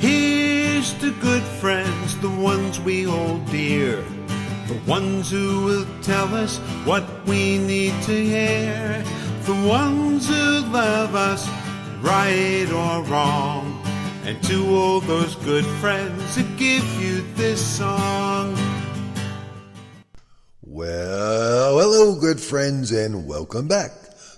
Here's to good friends, the ones we hold dear, the ones who will tell us what we need to hear, the ones who love us, right or wrong, and to all those good friends who give you this song. Well, hello, good friends, and welcome back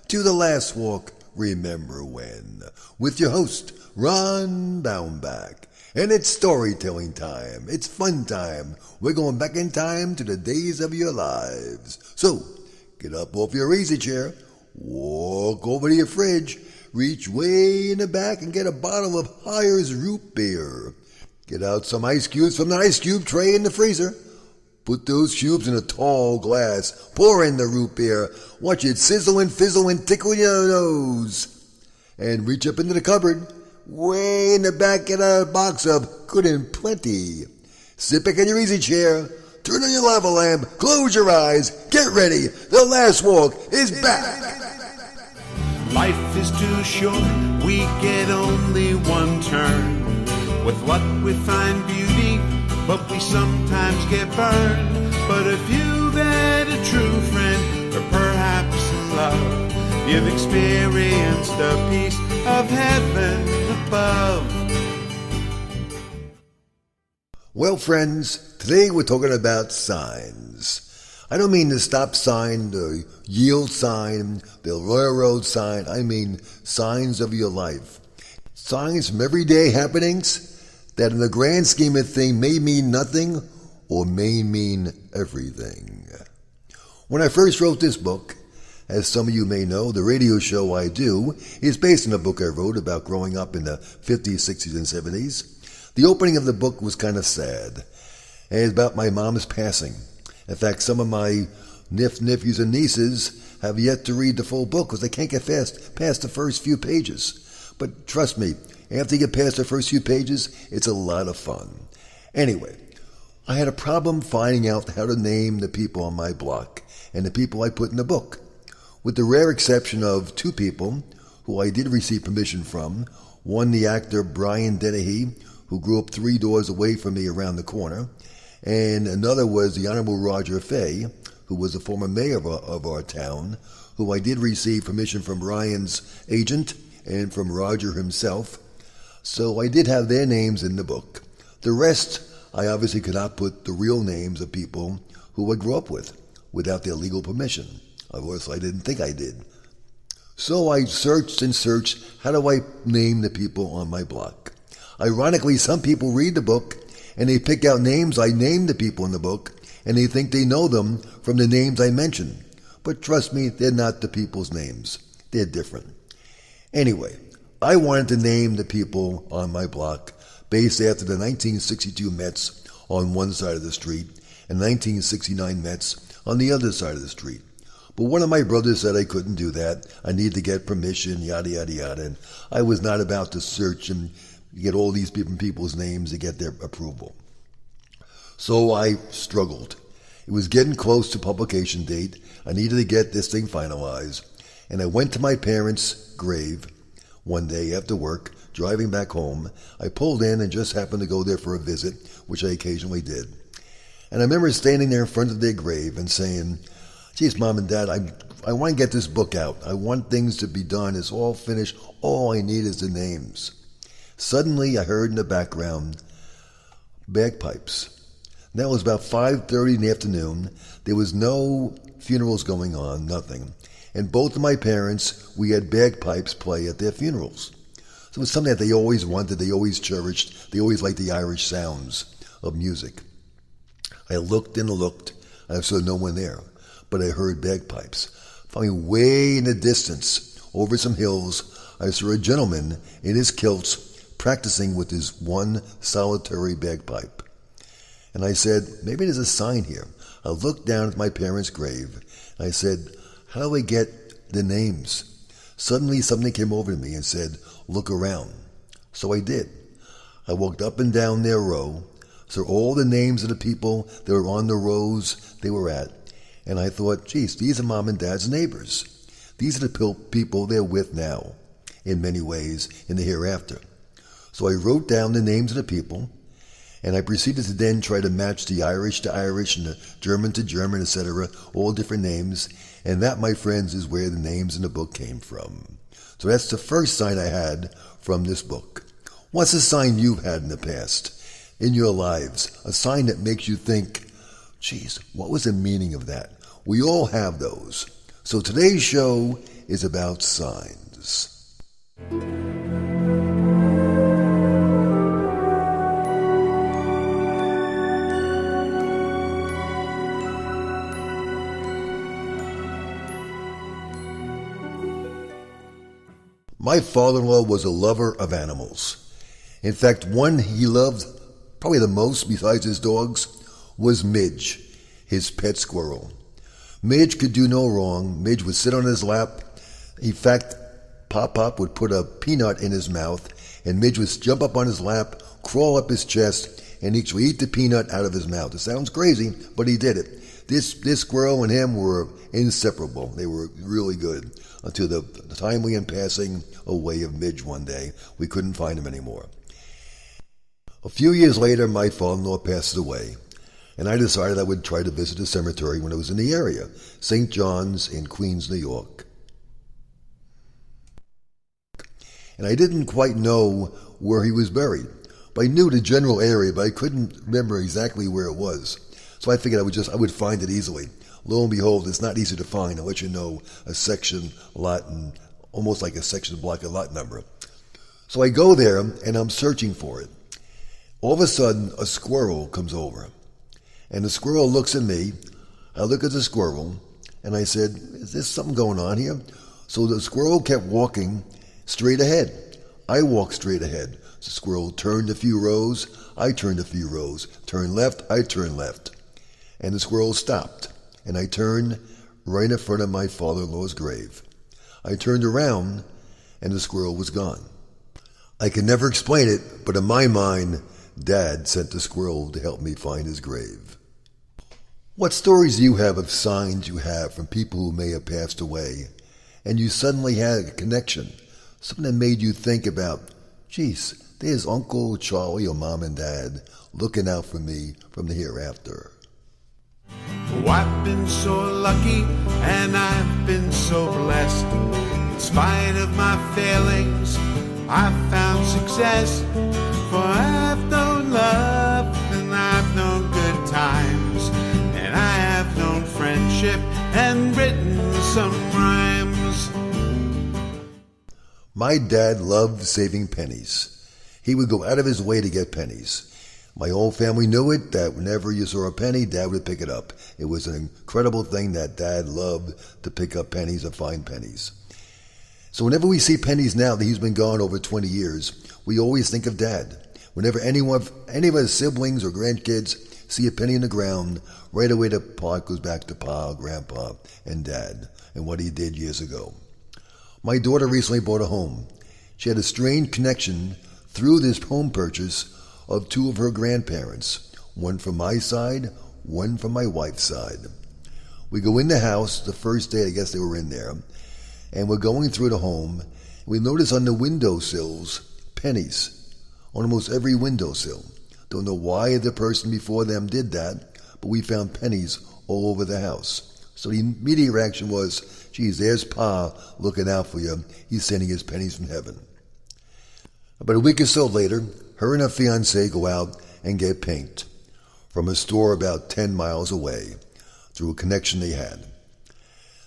to The Last Walk, Remember When, with your host, Ron Baumbach. And it's storytelling time. It's fun time. We're going back in time to the days of your lives. So, get up off your easy chair, walk over to your fridge, reach way in the back and get a bottle of Hires root beer. Get out some ice cubes from the ice cube tray in the freezer. Put those cubes in a tall glass. Pour in the root beer. Watch it sizzle and fizzle and tickle your nose. And reach up into the cupboard. Way in the back, get a box of Good and Plenty. Sit back in your easy chair. Turn on your lava lamp. Close your eyes. Get ready. The Last Walk is back. Life is too short. We get only one turn. With luck we find beauty, but we sometimes get burned. But if you've had a true friend, or perhaps in love, you've experienced a piece of heaven above. Well, friends, today we're talking about signs. I don't mean the stop sign, the yield sign, the railroad sign. I mean signs of your life. Signs from everyday happenings that in the grand scheme of things may mean nothing or may mean everything. When I first wrote this book, as some of you may know, the radio show I do is based on a book I wrote about growing up in the 50s, 60s, and 70s. The opening of the book was kind of sad, and it's about my mom's passing. In fact, some of my nephews and nieces have yet to read the full book because they can't get past the first few pages. But trust me, after you get past the first few pages, it's a lot of fun. Anyway, I had a problem finding out how to name the people on my block and the people I put in the book. With the rare exception of two people who I did receive permission from, one the actor Brian Dennehy, who grew up 3 doors away from me around the corner, and another was the Honorable Roger Fay, who was the former mayor of our town, who I did receive permission from Brian's agent and from Roger himself. So I did have their names in the book. The rest, I obviously could not put the real names of people who I grew up with without their legal permission. Of course, I didn't think I did. So I searched and searched, how do I name the people on my block? Ironically, some people read the book and they pick out names I named the people in the book and they think they know them from the names I mentioned. But trust me, they're not the people's names. They're different. Anyway, I wanted to name the people on my block based after the 1962 Mets on one side of the street and 1969 Mets on the other side of the street. But one of my brothers said I couldn't do that. I needed to get permission, yada, yada, yada. And I was not about to search and get all these different people's names to get their approval. So I struggled. It was getting close to publication date. I needed to get this thing finalized. And I went to my parents' grave one day after work, driving back home. I pulled in and just happened to go there for a visit, which I occasionally did. And I remember standing there in front of their grave and saying, geez, Mom and Dad, I want to get this book out. I want things to be done. It's all finished. All I need is the names. Suddenly, I heard in the background bagpipes. That was about 5:30 in the afternoon. There was no funerals going on, nothing. And both of my parents, we had bagpipes play at their funerals. So it was something that they always wanted, they always cherished, they always liked the Irish sounds of music. I looked and looked, and I saw no one there, but I heard bagpipes. Finally, way in the distance, over some hills, I saw a gentleman in his kilts practicing with his one solitary bagpipe. And I said, maybe there's a sign here. I looked down at my parents' grave, and I said, how do I get the names? Suddenly something came over to me and said, look around. So I did. I walked up and down their row, saw all the names of the people that were on the rows they were at, and I thought, geez, these are Mom and Dad's neighbors. These are the people they're with now, in many ways, in the hereafter. So I wrote down the names of the people, and I proceeded to then try to match the Irish to Irish and the German to German, etc., all different names. And that, my friends, is where the names in the book came from. So that's the first sign I had from this book. What's a sign you've had in the past, in your lives? A sign that makes you think, geez, what was the meaning of that? We all have those. So today's show is about signs. My father-in-law was a lover of animals. In fact, one he loved probably the most besides his dogs was Midge, his pet squirrel. Midge could do no wrong. Midge would sit on his lap. In fact, Pop would put a peanut in his mouth, and Midge would jump up on his lap, crawl up his chest, and each would eat the peanut out of his mouth. It sounds crazy, but he did it. This squirrel and him were inseparable. They were really good until the timely and passing away of Midge one day. We couldn't find him anymore. A few years later, my father-in-law passed away, and I decided I would try to visit the cemetery when I was in the area, St. John's in Queens, New York. And I didn't quite know where he was buried. I knew the general area, but I couldn't remember exactly where it was. So I figured I would find it easily. Lo and behold, it's not easy to find. I'll let you know a section, lot, and almost like a section block, a lot number. So I go there, and I'm searching for it. All of a sudden, a squirrel comes over. And the squirrel looks at me. I look at the squirrel, and I said, is there something going on here? So the squirrel kept walking straight ahead. I walked straight ahead. The squirrel turned a few rows. I turned a few rows. Turned left. I turned left. And the squirrel stopped. And I turned right in front of my father-in-law's grave. I turned around, and the squirrel was gone. I can never explain it, but in my mind, Dad sent the squirrel to help me find his grave. What stories do you have of signs you have from people who may have passed away, and you suddenly had a connection, something that made you think about, geez, there's Uncle Charlie or Mom and Dad looking out for me from the hereafter. Oh, I've been so lucky and I've been so blessed. In spite of my failings, I've found success. For I've known love and I've known good times, and I have known friendship and written some rhymes. My dad loved saving pennies. He would go out of his way to get pennies. My whole family knew it, that whenever you saw a penny, Dad would pick it up. It was an incredible thing that Dad loved to pick up pennies and find pennies. So whenever we see pennies now that he's been gone over 20 years, we always think of Dad. Whenever any of his siblings or grandkids see a penny in the ground, right away the part goes back to Pa, Grandpa, and Dad, and what he did years ago. My daughter recently bought a home. She had a strange connection through this home purchase of two of her grandparents, one from my side, one from my wife's side. We go in the house the first day, I guess they were in there, and we're going through the home. We notice on the windowsills pennies on almost every windowsill. Don't know why the person before them did that, but we found pennies all over the house. So the immediate reaction was, geez, there's Pa looking out for you. He's sending his pennies from heaven. About a week or so later, her and her fiancé go out and get paint from a store about 10 miles away through a connection they had.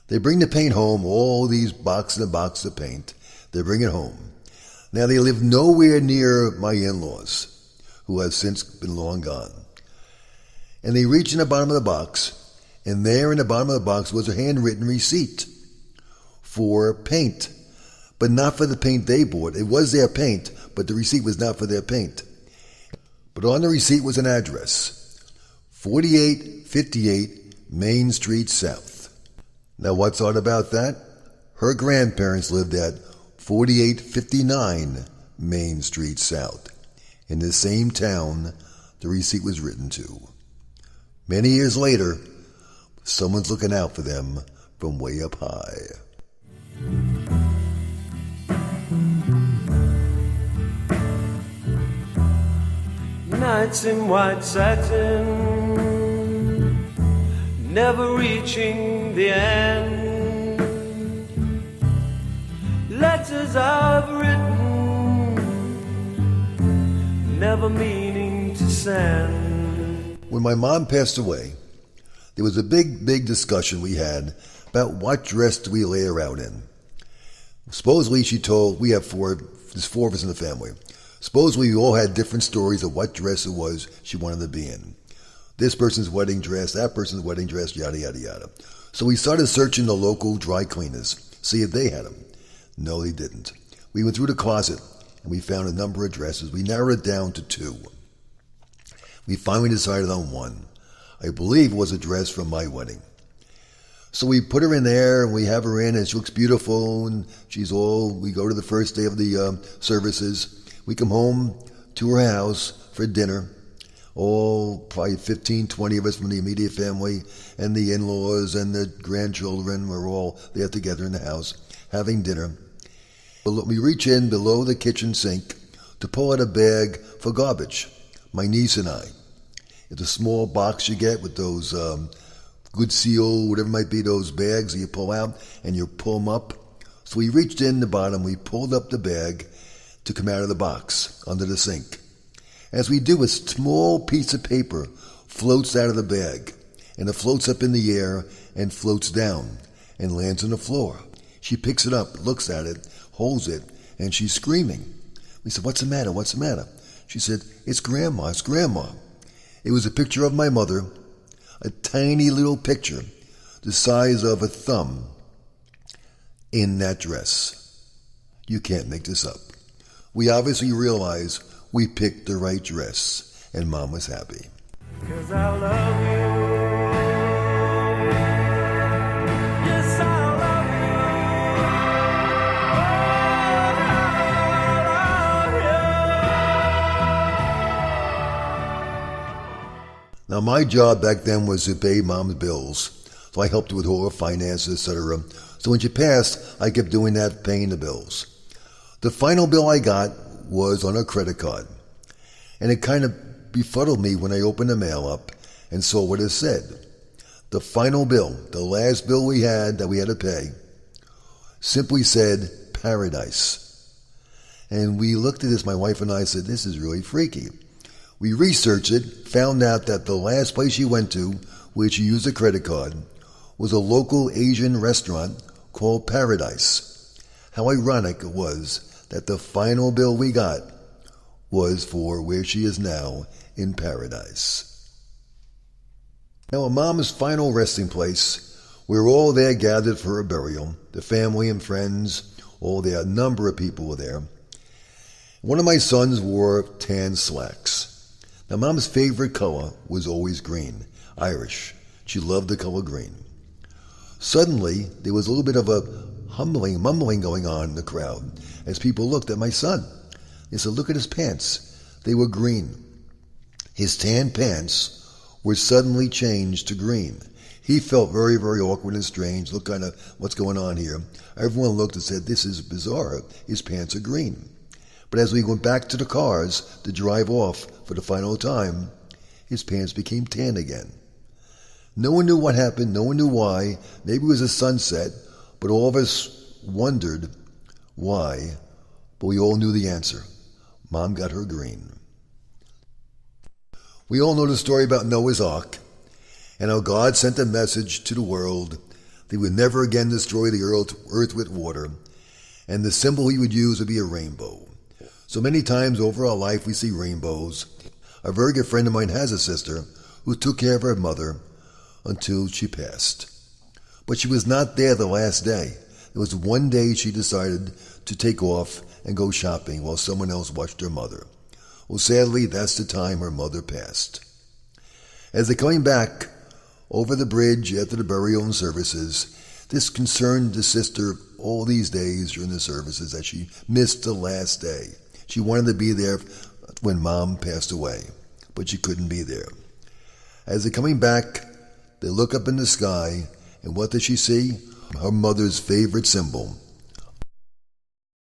They bring the paint home, all these boxes and boxes of paint. They bring it home. Now they live nowhere near my in-laws, who have since been long gone. And they reach in the bottom of the box, and there in the bottom of the box was a handwritten receipt for paint, but not for the paint they bought. It was their paint, but the receipt was not for their paint. But on the receipt was an address, 4858 Main Street South. Now what's odd about that? Her grandparents lived at 4859 Main Street South, in the same town the receipt was written to. Many years later, someone's looking out for them from way up high. nights in white satin, never reaching the end. Letters I've written, never meaning to send. When my mom passed away, there was a big discussion we had about what dress do we lay her out in. Supposedly, she told, there's four of us in the family. Supposedly, we all had different stories of what dress it was she wanted to be in. This person's wedding dress, that person's wedding dress, yada, yada, yada. So we started searching the local dry cleaners, see if they had them. No, they didn't. We went through the closet, and we found a number of dresses. We narrowed it down to 2. We finally decided on one. I believe it was a dress from my wedding. So we put her in there, and we have her in, and she looks beautiful, and we go to the first day of the services. We come home to her house for dinner. All probably 15, 20 of us from the immediate family, and the in-laws and the grandchildren were all there together in the house having dinner. We reach in below the kitchen sink to pull out a bag for garbage, my niece and I. It's a small box you get with those Good Seal, whatever it might be, those bags that you pull out, and you pull them up. So we reached in the bottom, we pulled up the bag to come out of the box under the sink. As we do, a small piece of paper floats out of the bag, and it floats up in the air and floats down and lands on the floor. She picks it up, looks at it, holds it, and she's screaming. We said, "What's the matter? What's the matter?" She said, "It's Grandma, it's Grandma." It was a picture of my mother, a tiny little picture, the size of a thumb, in that dress. You can't make this up. We obviously realized we picked the right dress, and Mom was happy. 'Cause I love you. Yes, I love you. Now, my job back then was to pay Mom's bills, so I helped her with all her finances, etc. So when she passed, I kept doing that, paying the bills. The final bill I got was on a credit card, and it kind of befuddled me when I opened the mail up and saw what it said. The final bill, the last bill we had that we had to pay, simply said Paradise. And we looked at this, my wife and I said, this is really freaky. We researched it, found out that the last place she went to, where she used a credit card, was a local Asian restaurant called Paradise. How ironic it was that the final bill we got was for where she is now, in Paradise. Now, at Mom's final resting place, we were all there gathered for her burial. The family and friends, all there, a number of people were there. One of my sons wore tan slacks. Now, Mom's favorite color was always green, Irish. She loved the color green. Suddenly, there was a little bit of a mumbling going on in the crowd as people looked at my son. They said, "Look at his pants. They were green." His tan pants were suddenly changed to green. He felt very, very awkward and strange. Looked kind of, what's going on here? Everyone looked and said, this is bizarre. His pants are green. But as we went back to the cars to drive off for the final time, his pants became tan again. No one knew what happened. No one knew why. Maybe it was a sunset, but all of us wondered why. But we all knew the answer. Mom got her green. We all know the story about Noah's Ark and how God sent a message to the world that he would never again destroy the earth with water, and the symbol he would use would be a rainbow. So many times over our life we see rainbows. A very good friend of mine has a sister who took care of her mother until she passed. But she was not there the last day. It was one day she decided to take off and go shopping while someone else watched her mother. Well, sadly, that's the time her mother passed. As they're coming back over the bridge after the burial and services, this concerned the sister all these days during the services that she missed the last day. She wanted to be there when Mom passed away, but she couldn't be there. As they're coming back, they look up in the sky, and what does she see? Her mother's favorite symbol,